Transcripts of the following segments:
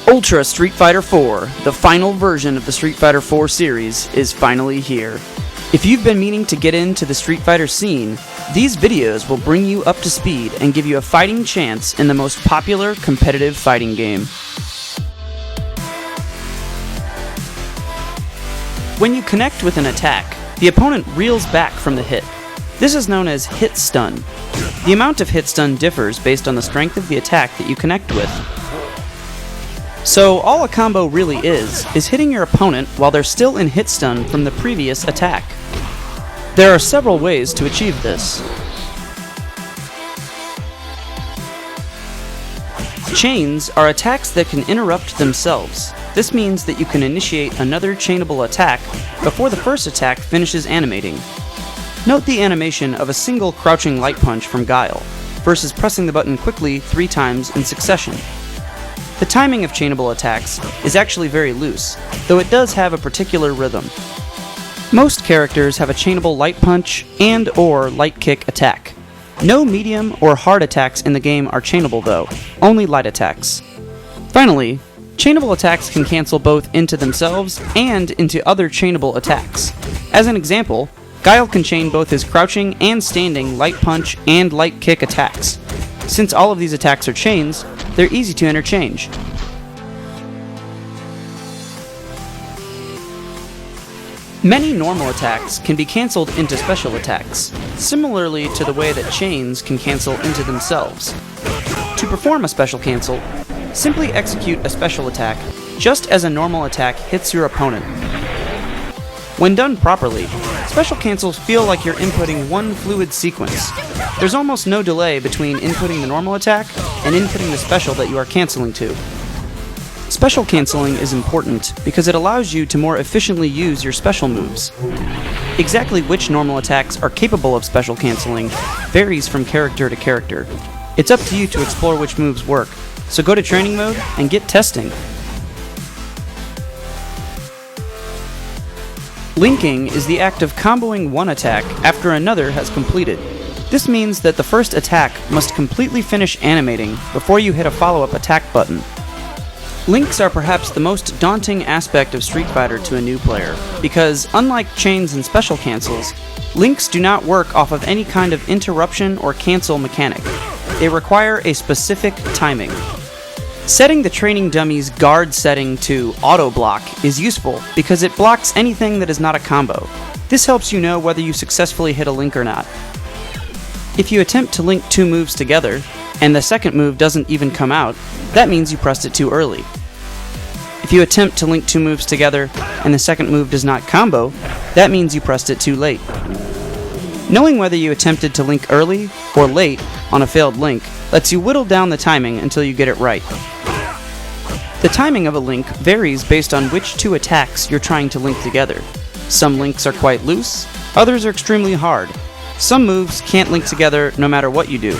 Ultra Street Fighter 4, the final version of the Street Fighter 4 series, is finally here. If you've been meaning to get into the Street Fighter scene, these videos will bring you up to speed and give you a fighting chance in the most popular competitive fighting game. When you connect with an attack, the opponent reels back from the hit. This is known as hit stun. The amount of hit stun differs based on the strength of the attack that you connect with. So all a combo really is hitting your opponent while they're still in hit stun from the previous attack. There are several ways to achieve this. Chains are attacks that can interrupt themselves. This means that you can initiate another chainable attack before the first attack finishes animating. Note the animation of a single crouching light punch from Guile versus pressing the button quickly 3 times in succession. The timing of chainable attacks is actually very loose, though it does have a particular rhythm. Most characters have a chainable light punch and/or light kick attack. No medium or hard attacks in the game are chainable though, only light attacks. Finally, chainable attacks can cancel both into themselves and into other chainable attacks. As an example, Guile can chain both his crouching and standing light punch and light kick attacks. Since all of these attacks are chains, they're easy to interchange. Many normal attacks can be cancelled into special attacks, similarly to the way that chains can cancel into themselves. To perform a special cancel, simply execute a special attack just as a normal attack hits your opponent. When done properly, special cancels feel like you're inputting one fluid sequence. There's almost no delay between inputting the normal attack and inputting the special that you are canceling to. Special canceling is important because it allows you to more efficiently use your special moves. Exactly which normal attacks are capable of special canceling varies from character to character. It's up to you to explore which moves work, so go to training mode and get testing. Linking is the act of comboing one attack after another has completed. This means that the first attack must completely finish animating before you hit a follow-up attack button. Links are perhaps the most daunting aspect of Street Fighter to a new player, because unlike chains and special cancels, links do not work off of any kind of interruption or cancel mechanic. They require a specific timing. Setting the training dummy's guard setting to auto block is useful because it blocks anything that is not a combo. This helps you know whether you successfully hit a link or not. If you attempt to link 2 moves together, and the second move doesn't even come out, that means you pressed it too early. If you attempt to link 2 moves together, and the second move does not combo, that means you pressed it too late. Knowing whether you attempted to link early or late on a failed link lets you whittle down the timing until you get it right. The timing of a link varies based on which 2 attacks you're trying to link together. Some links are quite loose, others are extremely hard. Some moves can't link together no matter what you do.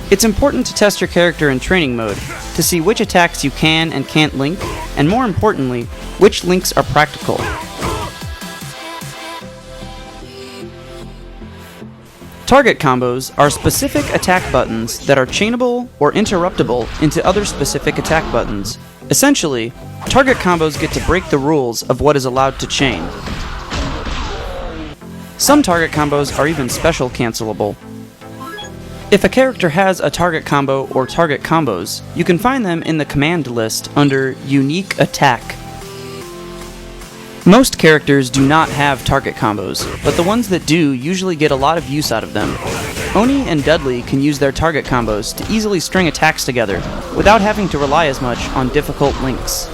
It's important to test your character in training mode to see which attacks you can and can't link, and more importantly, which links are practical. Target combos are specific attack buttons that are chainable or interruptible into other specific attack buttons. Essentially, target combos get to break the rules of what is allowed to chain. Some target combos are even special cancelable. If a character has a target combo or target combos, you can find them in the command list under Unique Attack. Most characters do not have target combos, but the ones that do usually get a lot of use out of them. Oni and Dudley can use their target combos to easily string attacks together without having to rely as much on difficult links.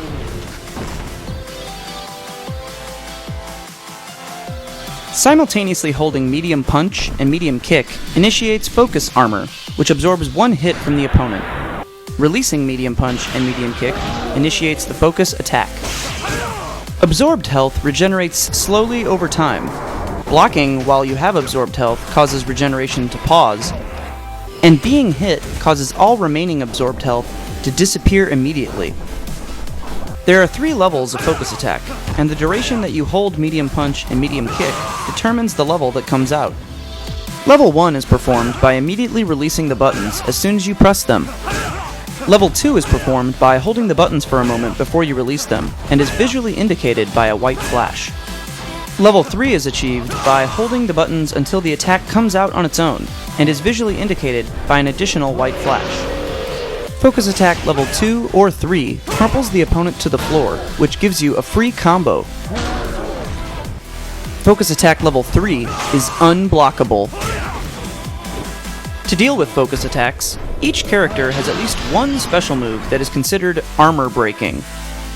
Simultaneously holding medium punch and medium kick initiates focus armor, which absorbs 1 hit from the opponent. Releasing medium punch and medium kick initiates the focus attack. Absorbed health regenerates slowly over time. Blocking while you have absorbed health causes regeneration to pause, and being hit causes all remaining absorbed health to disappear immediately. There are 3 levels of focus attack, and the duration that you hold medium punch and medium kick determines the level that comes out. Level 1 is performed by immediately releasing the buttons as soon as you press them. Level 2 is performed by holding the buttons for a moment before you release them, and is visually indicated by a white flash. Level 3 is achieved by holding the buttons until the attack comes out on its own, and is visually indicated by an additional white flash. Focus Attack Level 2 or 3 crumples the opponent to the floor, which gives you a free combo. Focus Attack Level 3 is unblockable. To deal with focus attacks, each character has at least one special move that is considered armor breaking.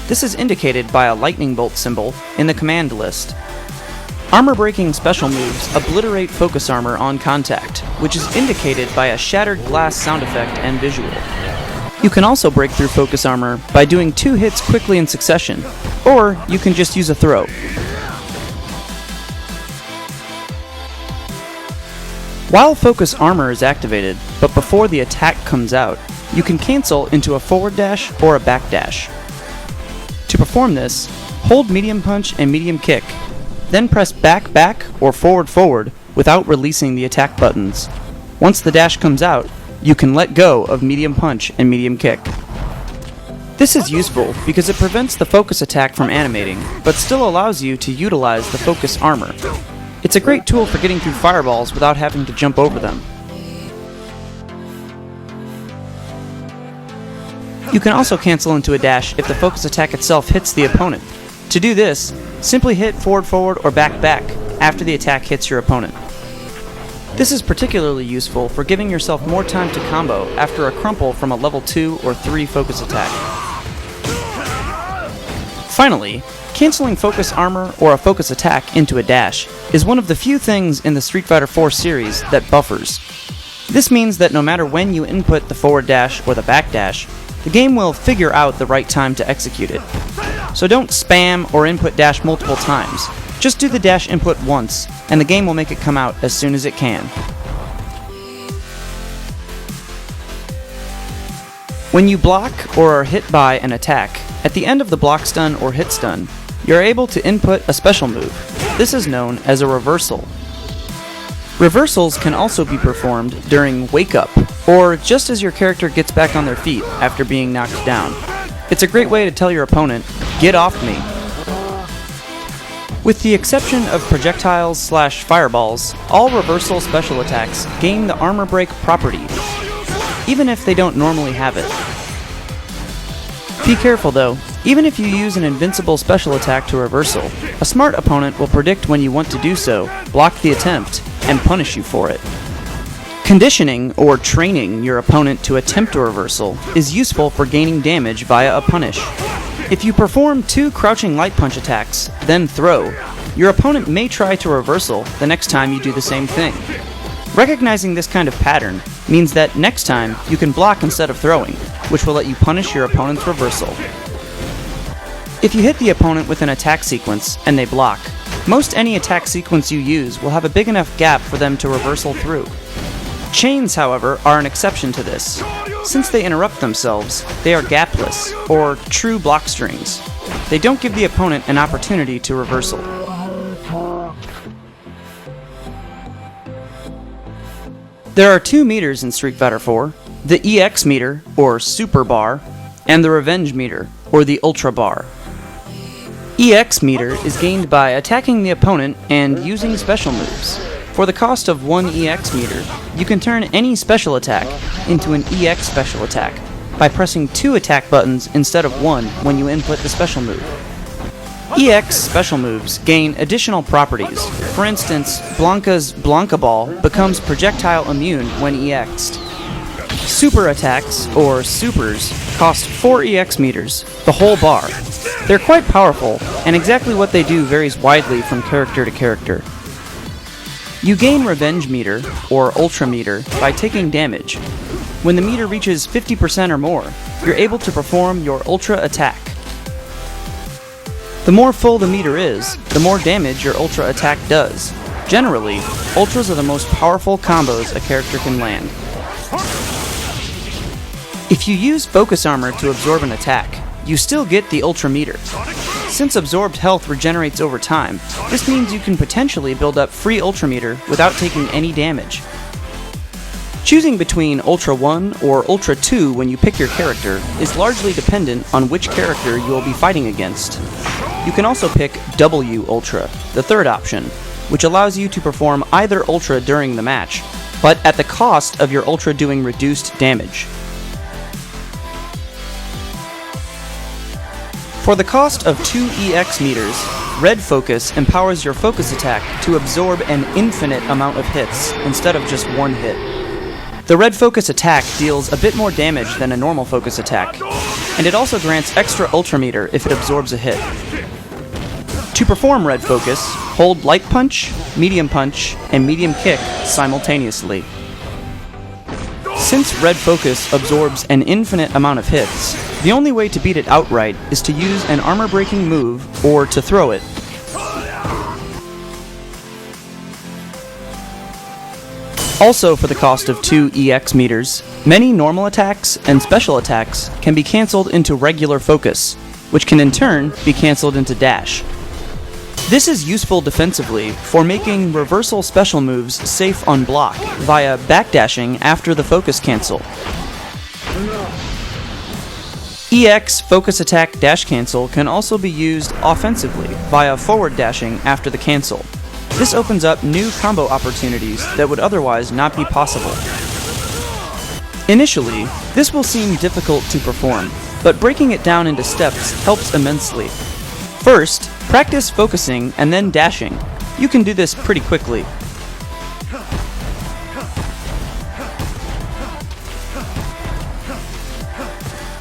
This is indicated by a lightning bolt symbol in the command list. Armor breaking special moves obliterate focus armor on contact, which is indicated by a shattered glass sound effect and visual. You can also break through focus armor by doing 2 hits quickly in succession, or you can just use a throw. While focus armor is activated, but before the attack comes out, you can cancel into a forward dash or a back dash. To perform this, hold medium punch and medium kick, then press back back or forward forward without releasing the attack buttons. Once the dash comes out, you can let go of medium punch and medium kick. This is useful because it prevents the focus attack from animating, but still allows you to utilize the focus armor. It's a great tool for getting through fireballs without having to jump over them. You can also cancel into a dash if the focus attack itself hits the opponent. To do this, simply hit forward forward or back back after the attack hits your opponent. This is particularly useful for giving yourself more time to combo after a crumple from a level 2 or 3 focus attack. Finally, canceling focus armor or a focus attack into a dash is one of the few things in the Street Fighter IV series that buffers. This means that no matter when you input the forward dash or the back dash, the game will figure out the right time to execute it. So don't spam or input dash multiple times. Just do the dash input once, and the game will make it come out as soon as it can. When you block or are hit by an attack, at the end of the block stun or hit stun, you're able to input a special move. This is known as a reversal. Reversals can also be performed during Wake Up, or just as your character gets back on their feet after being knocked down. It's a great way to tell your opponent, "Get off me." With the exception of projectiles/fireballs, all reversal special attacks gain the armor break property, even if they don't normally have it. Be careful though, even if you use an invincible special attack to reversal, a smart opponent will predict when you want to do so, block the attempt, and punish you for it. Conditioning or training your opponent to attempt a reversal is useful for gaining damage via a punish. If you perform 2 crouching light punch attacks, then throw, your opponent may try to reversal the next time you do the same thing. Recognizing this kind of pattern means that next time you can block instead of throwing, which will let you punish your opponent's reversal. If you hit the opponent with an attack sequence and they block, most any attack sequence you use will have a big enough gap for them to reversal through. Chains, however, are an exception to this. Since they interrupt themselves, they are gapless, or true block strings. They don't give the opponent an opportunity to reversal. There are 2 meters in Street Fighter IV, the EX meter, or Super Bar, and the Revenge meter, or the Ultra Bar. EX meter is gained by attacking the opponent and using special moves. For the cost of 1 EX meter, you can turn any special attack into an EX special attack by pressing 2 attack buttons instead of 1 when you input the special move. EX special moves gain additional properties. For instance, Blanca's Blanca Ball becomes projectile immune when EX'd. Super attacks, or supers, cost 4 EX meters, the whole bar. They're quite powerful, and exactly what they do varies widely from character to character. You gain Revenge meter, or Ultra meter, by taking damage. When the meter reaches 50% or more, you're able to perform your Ultra attack. The more full the meter is, the more damage your Ultra attack does. Generally, Ultras are the most powerful combos a character can land. If you use focus armor to absorb an attack, you still get the Ultra meter. Since absorbed health regenerates over time, this means you can potentially build up free Ultra meter without taking any damage. Choosing between Ultra 1 or Ultra 2 when you pick your character is largely dependent on which character you will be fighting against. You can also pick W Ultra, the third option, which allows you to perform either Ultra during the match, but at the cost of your Ultra doing reduced damage. For the cost of 2 EX meters, Red Focus empowers your focus attack to absorb an infinite amount of hits instead of just one hit. The Red Focus attack deals a bit more damage than a normal focus attack, and it also grants extra Ultra meter if it absorbs a hit. To perform Red Focus, hold Light Punch, Medium Punch, and Medium Kick simultaneously. Since Red Focus absorbs an infinite amount of hits, the only way to beat it outright is to use an armor-breaking move or to throw it. Also, for the cost of 2 EX meters, many normal attacks and special attacks can be cancelled into regular focus, which can in turn be cancelled into dash. This is useful defensively for making reversal special moves safe on block via backdashing after the focus cancel. EX focus attack dash cancel can also be used offensively via forward dashing after the cancel. This opens up new combo opportunities that would otherwise not be possible. Initially, this will seem difficult to perform, but breaking it down into steps helps immensely. First, practice focusing and then dashing. You can do this pretty quickly.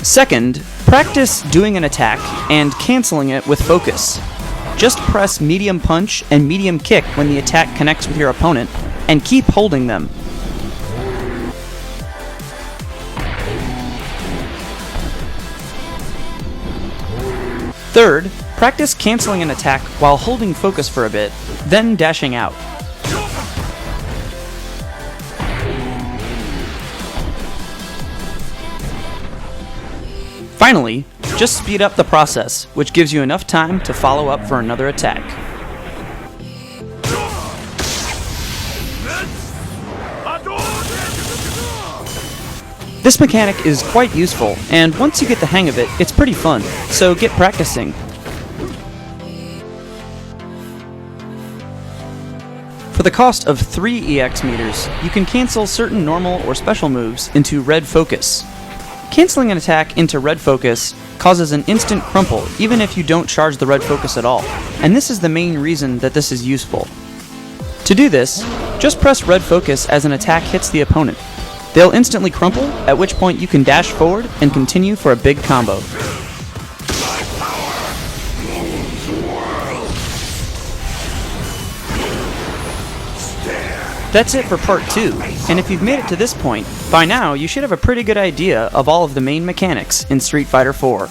Second, practice doing an attack and canceling it with focus. Just press Medium Punch and Medium Kick when the attack connects with your opponent, and keep holding them. Third, practice canceling an attack while holding focus for a bit, then dashing out. Finally, just speed up the process, which gives you enough time to follow up for another attack. This mechanic is quite useful, and once you get the hang of it, it's pretty fun, so get practicing. For the cost of 3 EX meters, you can cancel certain normal or special moves into Red Focus. Canceling an attack into Red Focus causes an instant crumple even if you don't charge the Red Focus at all, and this is the main reason that this is useful. To do this, just press Red Focus as an attack hits the opponent. They'll instantly crumple, at which point you can dash forward and continue for a big combo. That's it for part 2, and if you've made it to this point, by now you should have a pretty good idea of all of the main mechanics in Street Fighter 4.